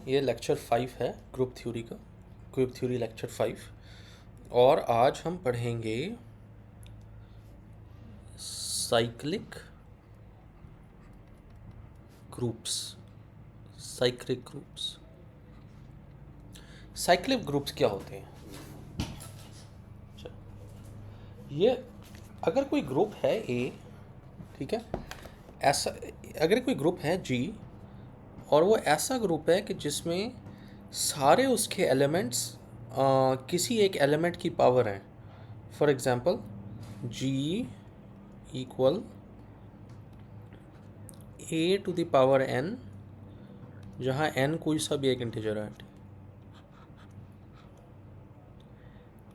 ये लेक्चर 5 है group theory का, ग्रुप थ्योरी लेक्चर 5। और आज हम पढ़ेंगे cyclic groups. Cyclic groups cyclic groups क्या होते हैं? ये अगर कोई ग्रुप है ए, ठीक है, ऐसा अगर कोई ग्रुप है जी और वो ऐसा ग्रुप है कि जिसमें सारे उसके एलिमेंट्स किसी एक एलिमेंट की पावर हैं। For example G equal A to the power N, जहाँ एन कोई सा भी एक इंटीजर है।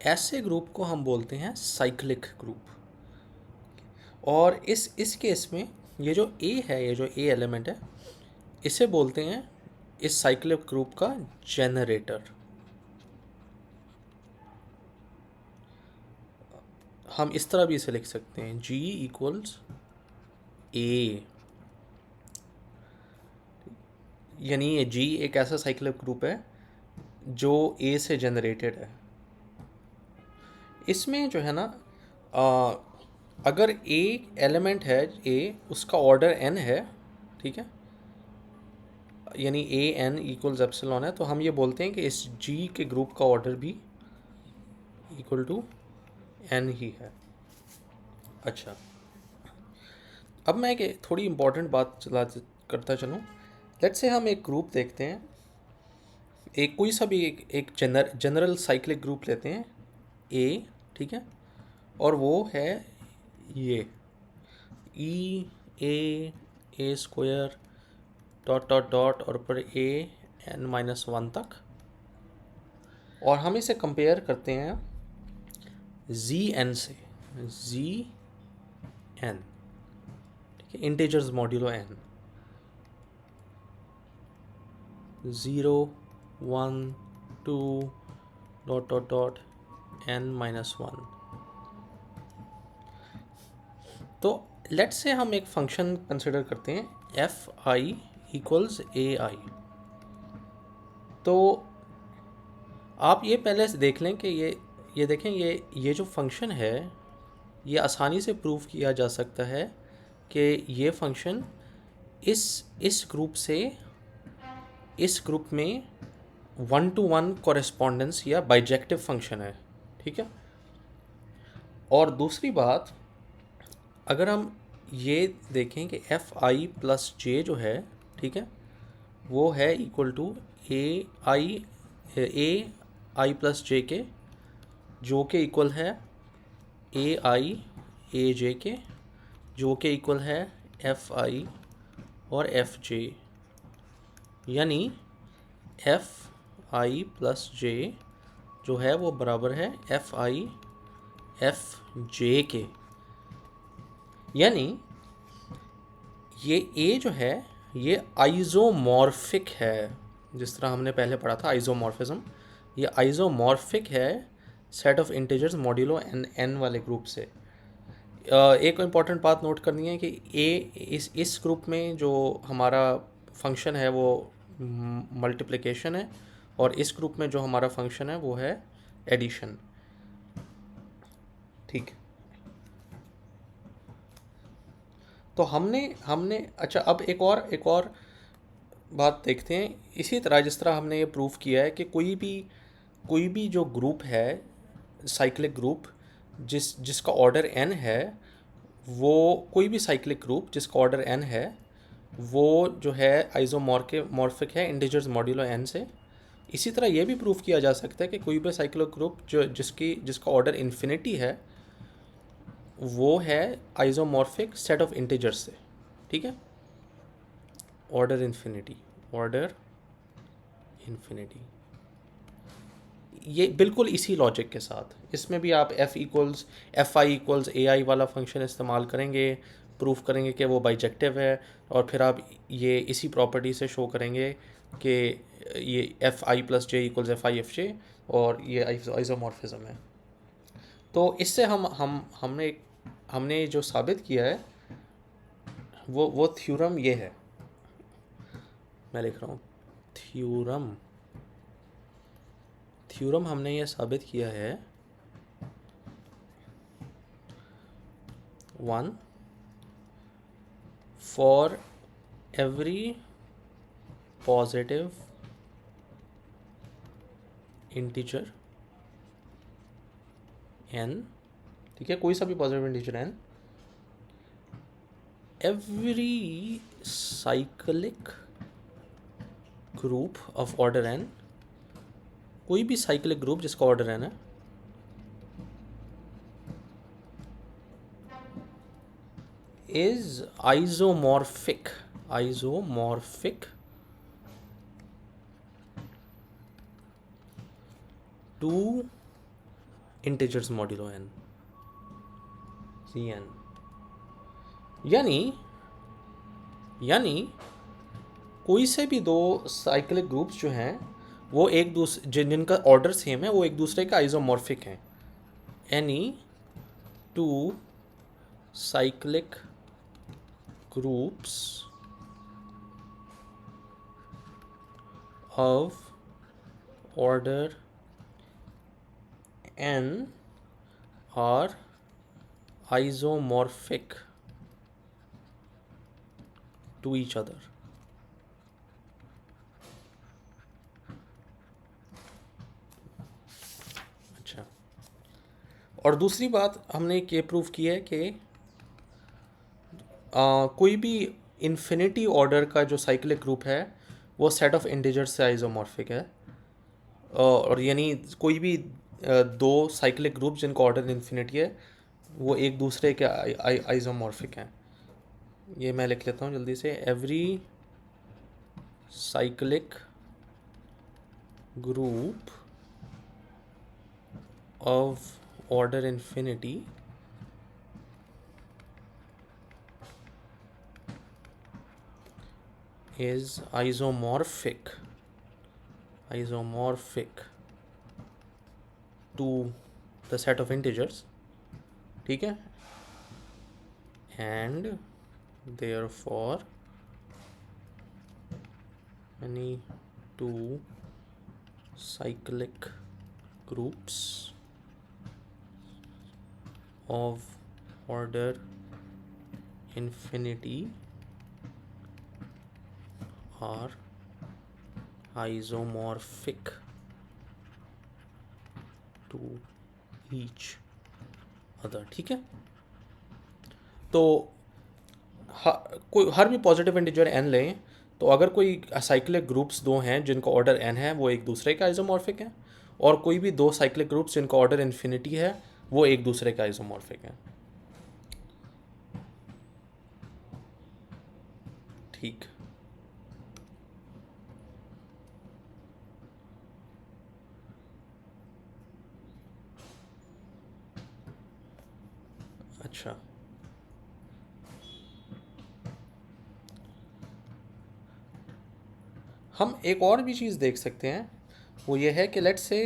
ऐसे ग्रुप को हम बोलते हैं साइक्लिक ग्रुप। और इस केस में ये जो ए है, ये जो ए एलिमेंट है, इसे बोलते हैं इस साइक्लिक ग्रुप का जेनरेटर। हम इस तरह भी इसे लिख सकते हैं जी इक्वल्स ए, यानी ये जी एक ऐसा साइक्लिक ग्रुप है जो ए से जनरेटेड है। इसमें जो है ना, अगर ए एलिमेंट है, ए उसका ऑर्डर एन है, ठीक है, यानी ए एन इक्वल्स एप्सिलॉन है, तो हम ये बोलते हैं कि इस जी के ग्रुप का ऑर्डर भी इक्वल टू एन ही है। अच्छा, अब मैं एक थोड़ी इम्पोर्टेंट बात करता चलूँ। लेट्स से हम एक ग्रुप देखते हैं, एक कोई सा भी एक जनरल साइक्लिक ग्रुप लेते हैं ए, ठीक है, और वो है ये ए स्क्वायर डॉट डॉट डॉट और ऊपर ए n-1 तक, और हम इसे कंपेयर करते हैं जी एन से। जी एन, ठीक है, integers modulo N, 0 1 2 dot dot dot n-1। तो लेट्स से हम एक फंक्शन कंसिडर करते हैं एफ आई इक्वल्स ए आई। तो आप ये पहले से देख लें कि ये देखें, ये जो फंक्शन है, ये आसानी से प्रूव किया जा सकता है कि ये फंक्शन इस ग्रुप से इस ग्रुप में 1-to-1 कॉरेस्पॉन्डेंस या बाइजेक्टिव फंक्शन है, ठीक है। और दूसरी बात, अगर हम ये देखें कि एफ आई प्लस जे जो है, ठीक है, वो है equal to A I plus J K, जो के इक्वल है ए आई ए जे के, जो के इक्वल है एफ आई और एफ जे, यानी एफ आई प्लस जे जो है वो बराबर है एफ आई एफ जे के। यानी ये ए जो है ये आइजोमॉर्फिक है, जिस तरह हमने पहले पढ़ा था आइजोमॉर्फिज्म। ये आइजोमॉर्फिक है set of integers modulo N वाले ग्रुप से। एक इम्पॉर्टेंट बात नोट करनी है कि ए इस ग्रुप में जो हमारा फंक्शन है वो मल्टीप्लिकेशन है, और इस ग्रुप में जो हमारा फंक्शन है वो है एडिशन, ठीक। तो हमने अच्छा, अब एक और बात देखते हैं। इसी तरह जिस तरह हमने ये प्रूफ किया है कि कोई भी जो ग्रुप है साइक्लिक ग्रुप जिसका ऑर्डर n है, वो कोई भी साइक्लिक ग्रुप जिसका ऑर्डर n है वो जो है आइजोमॉर्फिक है इंटीजर्स मॉड्यूलो n से। इसी तरह ये भी प्रूफ किया जा सकता है कि कोई भी साइक्लिक ग्रुप जिसका ऑर्डर इन्फिनिटी है वो है आइजोमॉर्फिक सेट ऑफ इंटीजर्स से, ठीक है। ऑर्डर इन्फिनिटी ये बिल्कुल इसी लॉजिक के साथ इसमें भी आप एफ आई इक्वल्स ए आई वाला फंक्शन इस्तेमाल करेंगे, प्रूफ करेंगे कि वो बाइजेक्टिव है, और फिर आप ये इसी प्रॉपर्टी से शो करेंगे कि ये F I plus J equals F I F J, और ये आइजोमॉर्फिज्म है। तो इससे हमने जो साबित किया है वो थ्योरम ये है, मैं लिख रहा हूँ थ्योरम हमने ये साबित किया है 1 for every positive integer n, ठीक है, कोई सा भी positive integer n, every cyclic group of order n, कोई भी साइक्लिक ग्रुप जिसका ऑर्डर n है, is isomorphic to integers modulo n, Cn, यानी कोई से भी दो साइक्लिक ग्रुप्स जो हैं वो एक दूसरे जिनका ऑर्डर सेम है वो एक दूसरे का आइसोमॉर्फिक हैं। Any two cyclic groups of order n are isomorphic to each other। अच्छा, और दूसरी बात हमने ये प्रूव की है कि कोई भी इन्फिनिटी ऑर्डर का जो साइक्लिक ग्रुप है वो सेट ऑफ इंटीजर्स से आइसोमॉर्फिक है, और यानी कोई भी दो साइक्लिक ग्रुप जिनका ऑर्डर इन्फिनिटी है वो एक दूसरे के आइसोमॉर्फिक हैं। ये मैं लिख लेता हूँ जल्दी से। Every cyclic group of order infinity is isomorphic to the set of integers, ठीक है, and therefore any two cyclic groups of order infinity are isomorphic to each other, ठीक है। तो कोई हर भी पॉजिटिव इंटीजर n लें तो अगर कोई साइक्लिक ग्रुप्स दो हैं जिनका ऑर्डर n है वो एक दूसरे का आइसोमॉर्फिक है, और कोई भी दो साइक्लिक ग्रुप्स जिनका ऑर्डर इन्फिनिटी है वो एक दूसरे का आइसोमॉर्फिक है, ठीक। अच्छा, हम एक और भी चीज़ देख सकते हैं, वो ये है कि लेट्स से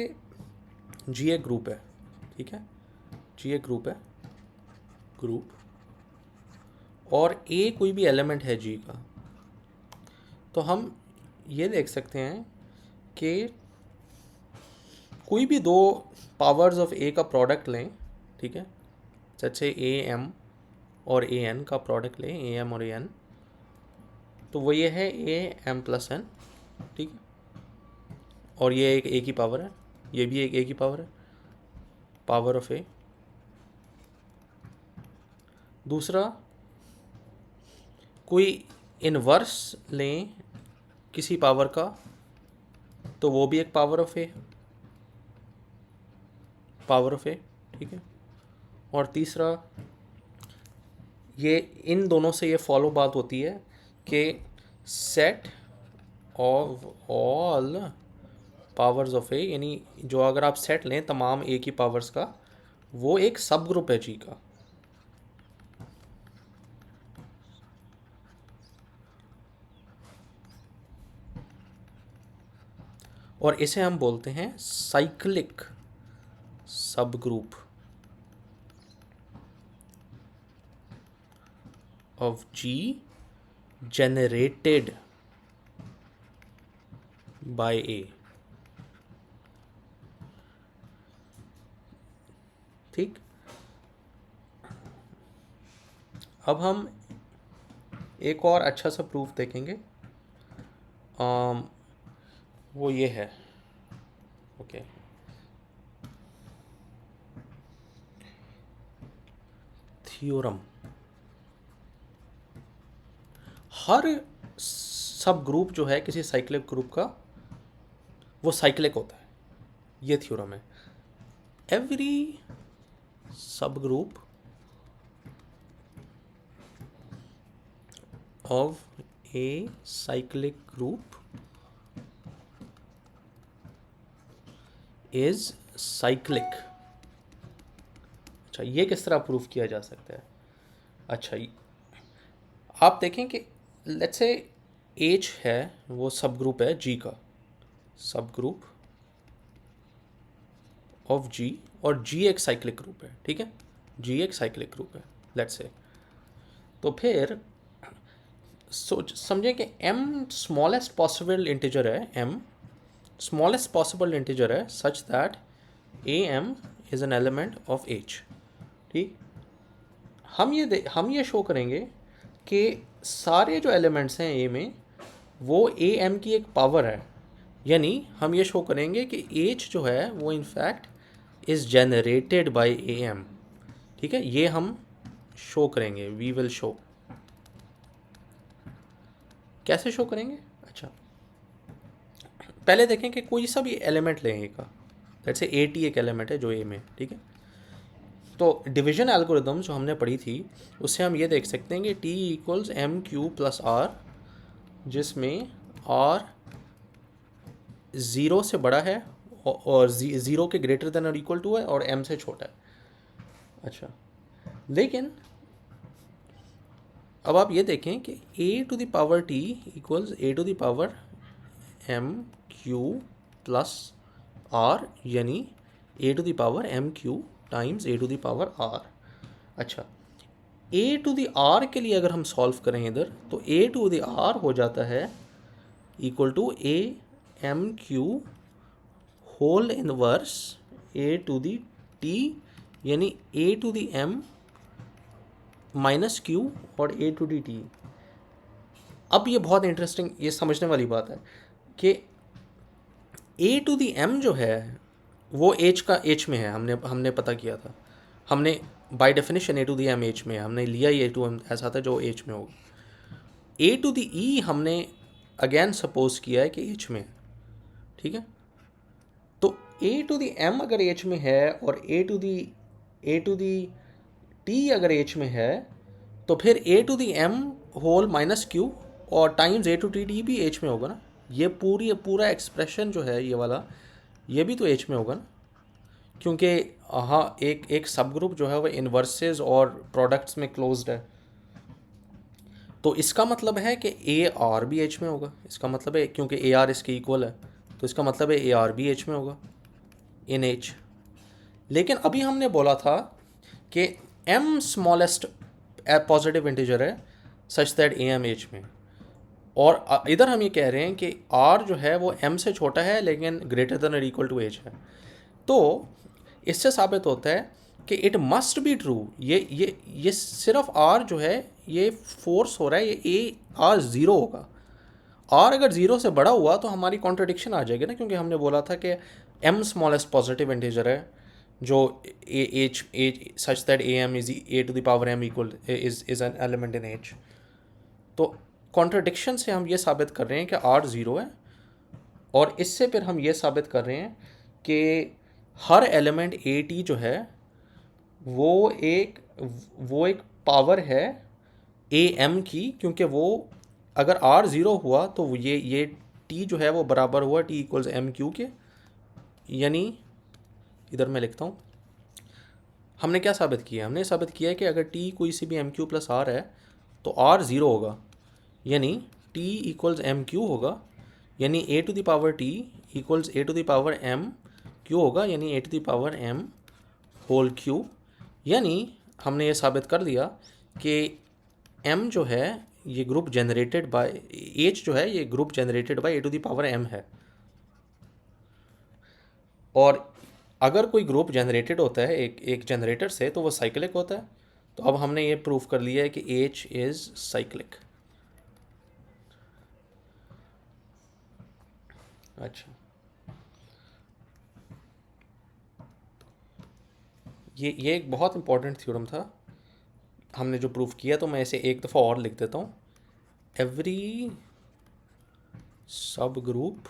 जी एक ग्रुप है, ठीक है, जी एक ग्रुप है, और ए कोई भी एलिमेंट है जी का, तो हम ये देख सकते हैं कि कोई भी दो पावर्स ऑफ ए का प्रोडक्ट लें, ठीक है, जैसे ए एम और ए एन का प्रोडक्ट लें, ए एम और ए एन, तो वो ये है ए एम प्लस एन, ठीक है, और ये एक ए की पावर है, ये भी एक ए की पावर है, पावर ऑफ ए। दूसरा, कोई इनवर्स लें किसी पावर का, तो वो भी एक पावर ऑफ ए, ठीक है। और तीसरा, ये इन दोनों से ये फॉलो बात होती है कि set of all powers of A, यानी जो अगर आप सेट लें तमाम ए की पावर्स का, वो एक सब ग्रुप है जी का, और इसे हम बोलते हैं cyclic subgroup of G generated by A. ठीक, अब हम एक और अच्छा सा प्रूफ देखेंगे। वो ये है, ओके, थ्योरम। हर सब ग्रुप जो है किसी साइक्लिक ग्रुप का, वो साइक्लिक होता है, ये थ्योरम है। एवरी सब group of a cyclic group is cyclic. अच्छा, ये किस तरह प्रूफ किया जा सकता है? अच्छा, आप देखें कि लेट्स से एच है, वो सब ग्रुप है जी का, सब ग्रुप ऑफ जी, और जी एक साइक्लिक ग्रुप है, ठीक है, जी एक साइक्लिक ग्रुप है लेट्स से। तो फिर सोच समझें कि m स्मॉलेस्ट पॉसिबल इंटीजर है, m स्मॉलेस्ट पॉसिबल इंटीजर है such that am is an element of h। ठीक, हम ये शो करेंगे कि सारे जो एलिमेंट्स हैं a में वो am की एक पावर है, यानी हम ये शो करेंगे कि h जो है वो in fact is generated by am। ठीक है, ये हम शो करेंगे, वी विल शो। कैसे शो करेंगे? अच्छा, पहले देखें कि कोई सा भी एलिमेंट लें ए का, जैसे ए टी एक एलिमेंट है जो ए में, ठीक है। तो डिवीजन एल्गोरिदम जो हमने पढ़ी थी उससे हम ये देख सकते हैं कि T equals M Q plus R, जिसमें आर ज़ीरो से बड़ा है और ज़ीरो के ग्रेटर देन और इक्वल टू है और एम से छोटा है। अच्छा, लेकिन अब आप ये देखें कि A to the power T equals A to the power M Q plus R, यानी A to the power M Q times A to the power R. अच्छा, ए टू द आर के लिए अगर हम सॉल्व करें इधर, तो A to the are हो जाता है equal to A M Q whole inverse A to the T, यानी A to the M minus Q और ए टू डी टी। अब ये बहुत इंटरेस्टिंग, ये समझने वाली बात है कि ए टू दी एम जो है वो एच का एच में है, हमने पता किया था, हमने by definition A to the M H में है, हमने लिया ही ए टू एम ऐसा था जो एच में होगा। ए टू दी ई हमने अगेन सपोज किया है कि एच में है, ठीक है। तो ए टू दी एम अगर एच में है और ए टू दी टी अगर एच में है, तो फिर A to the M whole minus Q और times A to T T भी एच में होगा ना। ये पूरा एक्सप्रेशन जो है ये वाला, ये भी तो एच में होगा ना, क्योंकि हाँ एक सब ग्रुप जो है वो इन्वर्सेस और प्रोडक्ट्स में क्लोज्ड है। तो इसका मतलब है कि ए आर भी एच में होगा, इसका मतलब है क्योंकि ए आर इसके इक्वल है, तो इसका मतलब है ए आर भी एच में होगा इन एच। लेकिन अभी हमने बोला था कि एम स्मॉलेस्ट पॉजिटिव इंटीजर है such that A M H में, और इधर हम ये कह रहे हैं कि आर जो है वो एम से छोटा है लेकिन ग्रेटर देन और इक्वल टू एच है। तो इससे साबित होता है कि इट मस्ट बी ट्रू, ये सिर्फ आर जो है ये फोर्स हो रहा है, ये ए आर ज़ीरो होगा। आर अगर ज़ीरो से बड़ा हुआ तो हमारी कॉन्ट्रडिक्शन आ जाएगी ना, क्योंकि हमने बोला था कि एम स्मॉलेस्ट पॉजिटिव इंटीजर है जो H such that A M is A to the power M equal is an element in H. तो कॉन्ट्रडिक्शन से हम ये साबित कर रहे हैं कि आर ज़ीरो है, और इससे फिर हम ये साबित कर रहे हैं कि हर एलिमेंट ए टी जो है वो एक पावर है ए एम की, क्योंकि वो अगर आर ज़ीरो हुआ तो ये टी जो है वो बराबर हुआ टी इक्वल्स एम क्यू के। यानी इधर मैं लिखता हूँ, हमने क्या साबित किया, हमने साबित किया कि अगर टी कोई सी भी एम क्यू प्लस आर है तो आर ज़ीरो होगा, यानी टी इक्वल्स एम क्यू होगा, यानी A to the power T equals A to the power M Q होगा, यानी A to the power M whole Q. यानी हमने ये साबित कर दिया कि एम जो है ये ग्रुप जनरेटेड बाय एच जो है ये group generated by A to the power M है। और अगर कोई ग्रुप जनरेटेड होता है एक जनरेटर से तो वो साइक्लिक होता है। तो अब हमने ये प्रूव कर लिया है कि H इज़ साइक्लिक। अच्छा, ये एक बहुत इंपॉर्टेंट थ्योरम था हमने जो प्रूव किया, तो मैं इसे एक दफ़ा और लिख देता हूँ। एवरी सब group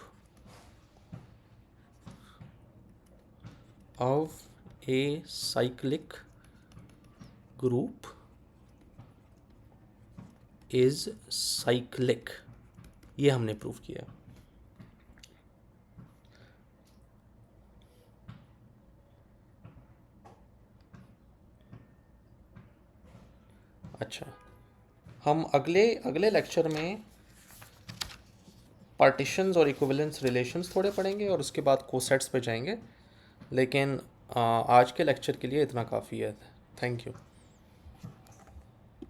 of a cyclic group is cyclic, ये हमने प्रूव किया। अच्छा, हम अगले अगले लेक्चर में पार्टीशंस और इक्विवेलेंस रिलेशंस थोड़े पढ़ेंगे और उसके बाद कोसेट्स पे जाएंगे, लेकिन आज के लेक्चर के लिए इतना काफ़ी है। Thank you.